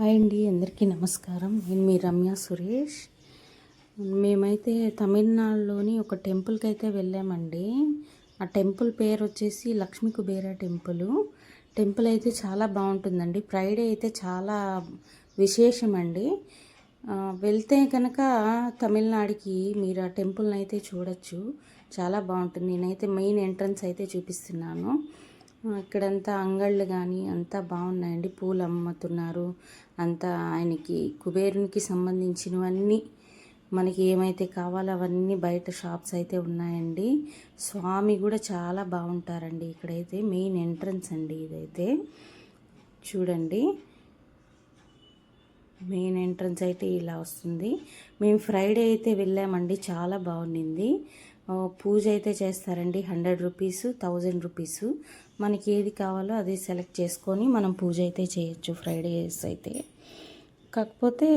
Hi అండి, అందరికీ నమస్కారం. నేను మీ రమ్య సురేష్. మేమైతే తమిళనాడులోని ఒక టెంపుల్కి అయితే వెళ్ళామండి. ఆ టెంపుల్ పేరు వచ్చేసి లక్ష్మీ కుబేర టెంపుల్. టెంపుల్ అయితే చాలా బాగుంటుందండి. ఫ్రైడే అయితే చాలా విశేషమండి. వెళ్తే కనుక తమిళనాడుకి మీరు ఆ టెంపుల్ని అయితే చూడొచ్చు. చాలా బాగుంటుంది. నేనైతే మెయిన్ ఎంట్రన్స్ అయితే చూపిస్తున్నాను. ఇక్కడంతా అంగళ్ళు కానీ అంతా బాగున్నాయండి. పూలు అమ్ముతున్నారు. అంతా ఆయనకి కుబేరునికి సంబంధించినవన్నీ మనకి ఏమైతే కావాలో అవన్నీ బయట షాప్స్ అయితే ఉన్నాయండి. స్వామి కూడా చాలా బాగుంటారండి. ఇక్కడైతే మెయిన్ ఎంట్రన్స్ అండి. ఇదైతే చూడండి, మెయిన్ ఎంట్రన్స్ అయితే ఇలా వస్తుంది. మేము ఫ్రైడే అయితే వెళ్ళామండి. చాలా బాగుండింది. పూజ అయితే చేస్తారండి. 100 రూపీస్, 1000 రూపీస్. మనకి ఏది కావాలో అది సెలెక్ట్ చేసుకొని మనం పూజ అయితే చేయొచ్చు ఫ్రైడేస్ అయితే. కాకపోతే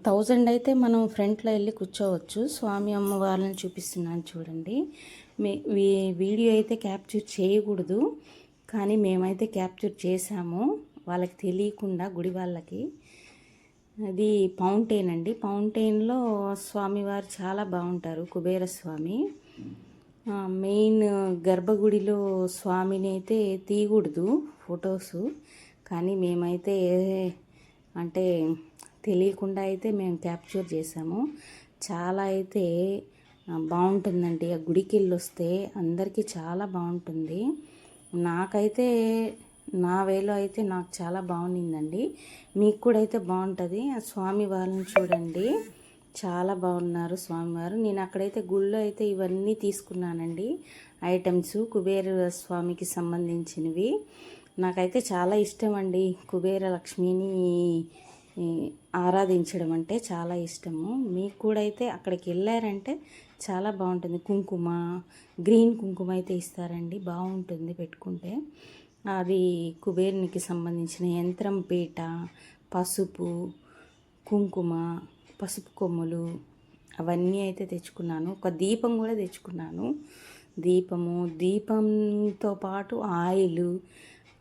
1000 అయితే మనం ఫ్రంట్లో వెళ్ళి కూర్చోవచ్చు. స్వామి అమ్మవారిని చూపిస్తున్నాను చూడండి. వీడియో అయితే క్యాప్చర్ చేయకూడదు, కానీ మేమైతే క్యాప్చర్ చేసాము వాళ్ళకి తెలియకుండా, గుడి వాళ్ళకి. అది ఫౌంటైన్ అండి. ఫౌంటైన్లో స్వామివారు చాలా బాగుంటారు, కుబేర స్వామి. మెయిన్ గర్భగుడిలో స్వామిని అయితే తీయకూడదు ఫొటోసు, కానీ మేమైతే అంటే తెలియకుండా అయితే మేము క్యాప్చర్ చేసాము. చాలా అయితే బాగుంటుందండి. ఆ గుడికి వెళ్ళి వస్తే అందరికీ చాలా బాగుంటుంది. నాకైతే నా వేలో అయితే నాకు చాలా బాగుండిందండి. మీకు కూడా అయితే బాగుంటుంది. ఆ స్వామి వారిని చూడండి, చాలా బాగున్నారు స్వామివారు. నేను అక్కడైతే గుళ్ళో అయితే ఇవన్నీ తీసుకున్నానండి, ఐటమ్స్ కుబేర స్వామికి సంబంధించినవి. నాకైతే చాలా ఇష్టం అండి కుబేర లక్ష్మిని ఆరాధించడం అంటే చాలా ఇష్టము. మీకు కూడా అయితే అక్కడికి వెళ్ళారంటే చాలా బాగుంటుంది. కుంకుమ, గ్రీన్ కుంకుమ అయితే ఇస్తారండి, బాగుంటుంది పెట్టుకుంటే. అది కుబేరునికి సంబంధించిన యంత్రం పీట, పసుపు, కుంకుమ, పసుపు కొమ్ములు అవన్నీ అయితే తెచ్చుకున్నాను. ఒక దీపం కూడా తెచ్చుకున్నాను. దీపంతో పాటు ఆయిల్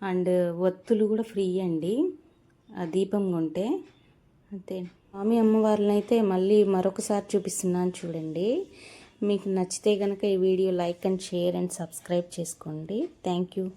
అండ్ ఒత్తులు కూడా ఫ్రీ అండి ఆ దీపం కొంటే. అంతే. స్వామి అమ్మవారిని అయితే మళ్ళీ మరొకసారి చూపిస్తున్నాను చూడండి. మీకు నచ్చితే కనుక ఈ video like and share and subscribe చేసుకోండి. Thank you.